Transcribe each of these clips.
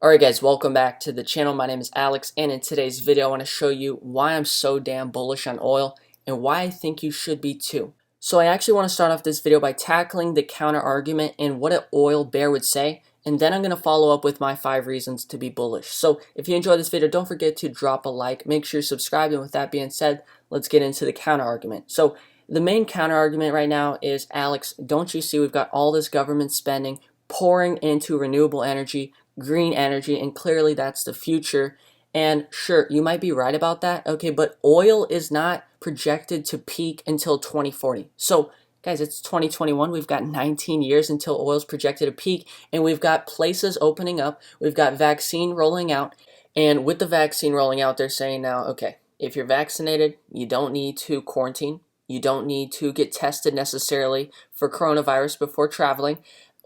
Alright guys, welcome back to the channel. My name is Alex, and in today's video I want to show you why I'm so damn bullish on oil and why I think you should be too. So I actually want to start off this video by tackling the counter argument and what an oil bear would say, and then I'm going to follow up with my 5 reasons to be bullish. So if you enjoyed this video, don't forget to drop a like, make sure you're subscribed, and with that being said, let's get into the counter argument. So the main counter argument right now is, Alex, don't you see we've got all this government spending pouring into renewable energy, green energy, and clearly that's the future. And sure, you might be right about that, okay, but oil is not projected to peak until 2040. So guys, it's 2021. We've got 19 years until oil's projected to peak, and we've got places opening up. We've got vaccine rolling out, and with the vaccine rolling out, they're saying now, okay, if you're vaccinated, you don't need to quarantine. You don't need to get tested necessarily for coronavirus before traveling.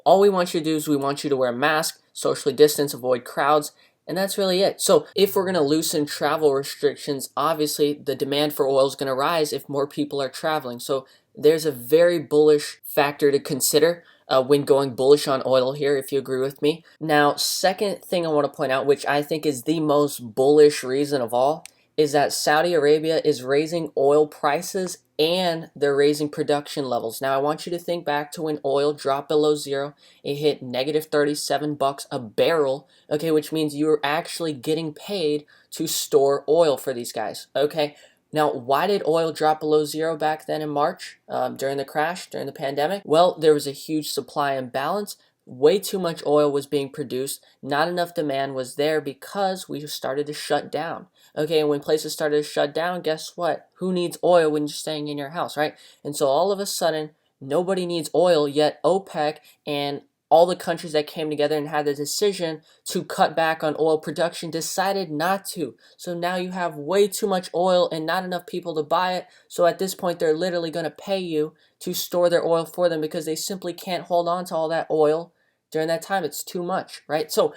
All we want you to do is we want you to wear a mask, socially distance, avoid crowds, and that's really it. So if we're going to loosen travel restrictions, obviously the demand for oil is going to rise if more people are traveling. So there's a very bullish factor to consider when going bullish on oil here, if you agree with me. Now, second thing I want to point out, which I think is the most bullish reason of all, is that Saudi Arabia is raising oil prices and they're raising production levels. Now I want you to think back to when oil dropped below zero. It hit negative 37 bucks a barrel, okay, which means you're actually getting paid to store oil for these guys, okay? Now, why did oil drop below zero back then in March during the crash, during the pandemic? Well, there was a huge supply imbalance. Way too much oil was being produced. Not enough demand was there because we started to shut down. Okay, and when places started to shut down, guess what? Who needs oil when you're staying in your house, right? And so all of a sudden, nobody needs oil, yet OPEC and all the countries that came together and had the decision to cut back on oil production decided not to. So now you have way too much oil and not enough people to buy it. So at this point, they're literally going to pay you to store their oil for them because they simply can't hold on to all that oil during that time. It's too much, right? So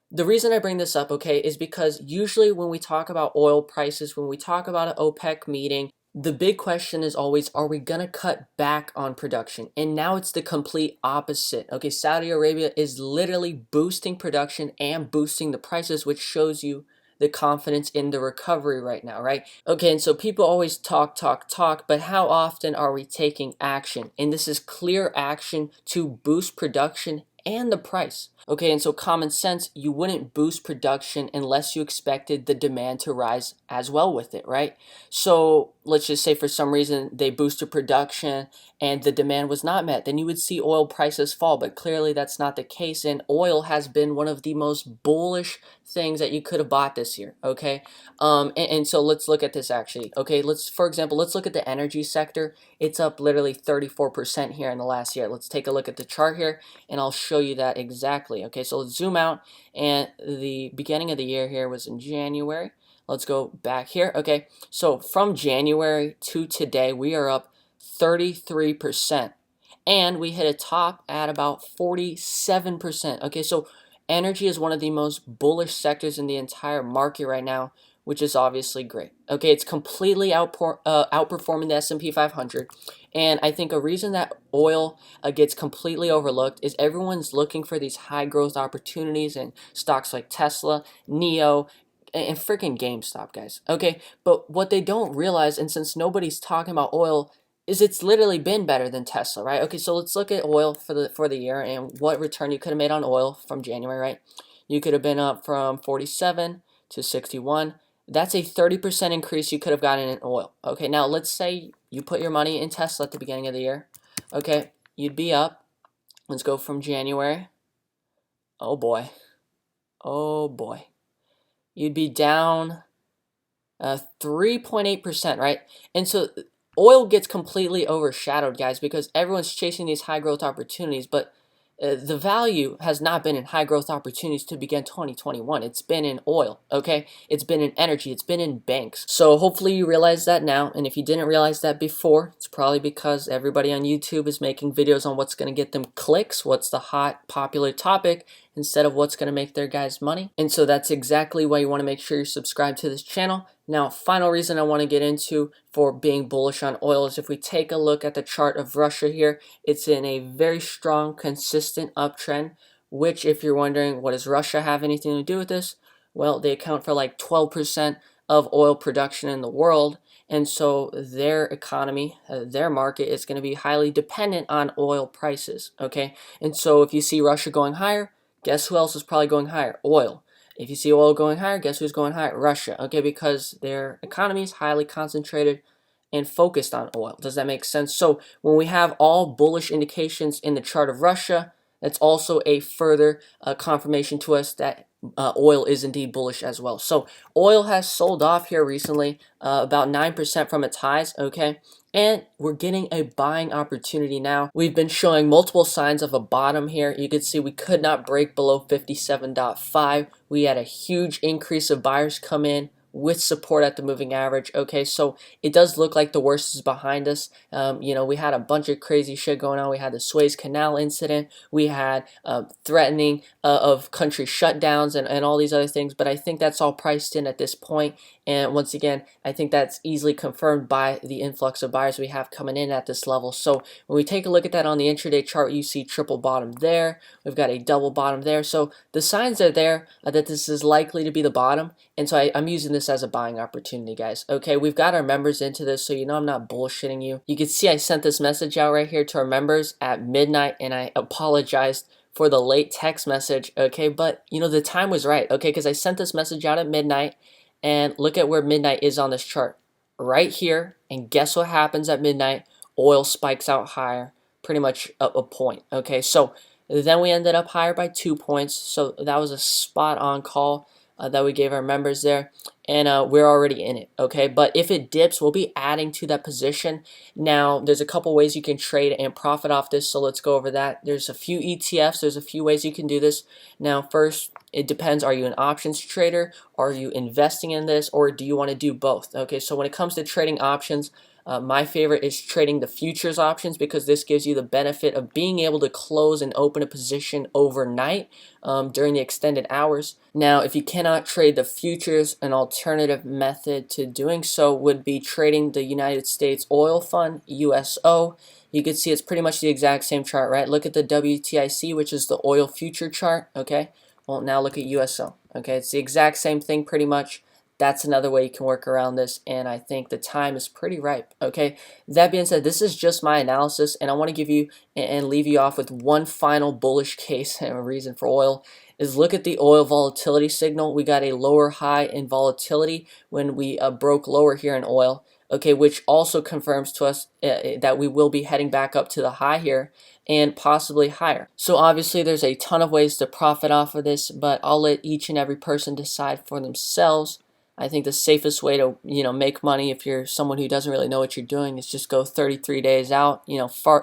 the reason I bring this up, okay, is because usually when we talk about oil prices, when we talk about an OPEC meeting, the big question is always, are we going to cut back on production? And now it's the complete opposite. Okay, Saudi Arabia is literally boosting production and boosting the prices, which shows you the confidence in the recovery right now, right? Okay, and so people always talk, but how often are we taking action? And this is clear action to boost production and the price. Okay, and so common sense, you wouldn't boost production unless you expected the demand to rise as well with it, right? So let's just say for some reason they boosted production and the demand was not met, then you would see oil prices fall, but clearly that's not the case, and oil has been one of the most bullish things that you could have bought this year, okay? And so let's look at this actually, okay? For example, let's look at the energy sector. It's up literally 34% here in the last year. Let's take a look at the chart here, and I'll show you that exactly. Okay, so let's zoom out, and the beginning of the year here was in January. Let's go back here. Okay, so from January to today, we are up 33%, and we hit a top at about 47%. Okay, so energy is one of the most bullish sectors in the entire market right now, which is obviously great. Okay, it's completely outperforming the S&P 500. And I think a reason that oil gets completely overlooked is everyone's looking for these high growth opportunities in stocks like Tesla, NEO, and freaking GameStop, guys. Okay, but what they don't realize, and since nobody's talking about oil, is it's literally been better than Tesla, right? Okay, so let's look at oil for the year and what return you could have made on oil from January, right? You could have been up from 47 to 61. That's a 30% increase you could have gotten in oil. Okay, now let's say you put your money in Tesla at the beginning of the year. Okay, you'd be up. Let's go from January. Oh boy. Oh boy. You'd be down 3.8%, right? And so oil gets completely overshadowed, guys, because everyone's chasing these high growth opportunities, but the value has not been in high growth opportunities to begin 2021. It's been in oil, okay? It's been in energy. It's been in banks. So hopefully you realize that now. And if you didn't realize that before, it's probably because everybody on YouTube is making videos on what's going to get them clicks, what's the hot, popular topic, instead of what's going to make their guys money. And so that's exactly why you want to make sure you're subscribed to this channel. Now, final reason I want to get into for being bullish on oil is if we take a look at the chart of Russia here, it's in a very strong, consistent uptrend. which, if you're wondering, what does Russia have anything to do with this? Well, they account for like 12% of oil production in the world, and so their economy, their market is going to be highly dependent on oil prices, okay? And so if you see Russia going higher, guess who else is probably going higher? Oil. If you see oil going higher, guess who's going higher? Russia, okay? Because their economy is highly concentrated and focused on oil. Does that make sense? So when we have all bullish indications in the chart of Russia, that's also a further confirmation to us that oil is indeed bullish as well. So oil has sold off here recently, about 9% from its highs, okay? And we're getting a buying opportunity now. We've been showing multiple signs of a bottom here. You can see we could not break below 57.5. We had a huge increase of buyers come in with support at the moving average. Okay, so it does look like the worst is behind us. We had a bunch of crazy shit going on. We had the Suez Canal incident. We had threatening of country shutdowns and all these other things. But I think that's all priced in at this point. And once again, I think that's easily confirmed by the influx of buyers we have coming in at this level. So when we take a look at that on the intraday chart, you see triple bottom there. We've got a double bottom there. So the signs are there that this is likely to be the bottom. And so I'm using this as a buying opportunity, guys. Okay, we've got our members into this, so you know I'm not bullshitting you. You can see I sent this message out right here to our members at midnight, and I apologized for the late text message, okay? But, the time was right, okay? Because I sent this message out at midnight, and look at where midnight is on this chart. Right here, and guess what happens at midnight? Oil spikes out higher, pretty much a point, okay? So then we ended up higher by 2 points, so that was a spot-on call that we gave our members there, and we're already in it, okay? But if it dips, we'll be adding to that position. Now, there's a couple ways you can trade and profit off this, so let's go over that. There's a few ETFs. There's a few ways you can do this. Now, first, it depends. Are you an options trader? Are you investing in this? Or do you want to do both? Okay, so when it comes to trading options, my favorite is trading the futures options because this gives you the benefit of being able to close and open a position overnight during the extended hours. Now, if you cannot trade the futures, an alternative method to doing so would be trading the United States Oil Fund, USO. You can see it's pretty much the exact same chart, right? Look at the WTIC, which is the oil future chart, okay? Well, now look at USO, okay? It's the exact same thing pretty much. That's another way you can work around this, and I think the time is pretty ripe, okay? That being said, this is just my analysis, and I want to give you and leave you off with one final bullish case and a reason for oil is look at the oil volatility signal. We got a lower high in volatility when we broke lower here in oil, okay, which also confirms to us that we will be heading back up to the high here and possibly higher. So obviously there's a ton of ways to profit off of this, but I'll let each and every person decide for themselves. I think the safest way to, make money if you're someone who doesn't really know what you're doing is just go 33 days out,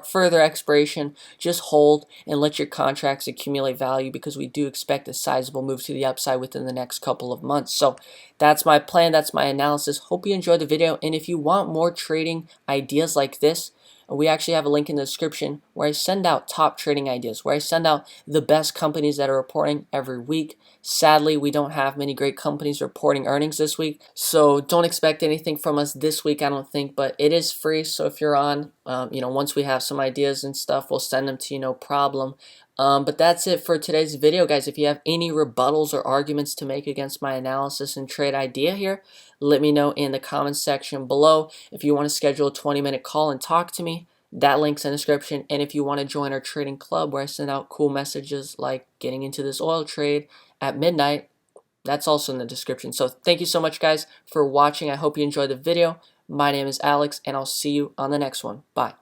further expiration, just hold and let your contracts accumulate value because we do expect a sizable move to the upside within the next couple of months. So that's my plan. That's my analysis. Hope you enjoyed the video. And if you want more trading ideas like this, we actually have a link in the description where I send out top trading ideas, where I send out the best companies that are reporting every week. Sadly, we don't have many great companies reporting earnings this week, so don't expect anything from us this week, I don't think, but it is free, so if you're on, once we have some ideas and stuff, we'll send them to you, no problem. But that's it for today's video, guys. If you have any rebuttals or arguments to make against my analysis and trade idea here, let me know in the comments section below. If you want to schedule a 20-minute call and talk to me, that link's in the description. And if you want to join our trading club where I send out cool messages like getting into this oil trade at midnight, that's also in the description. So thank you so much, guys, for watching. I hope you enjoyed the video. My name is Alex, and I'll see you on the next one. Bye.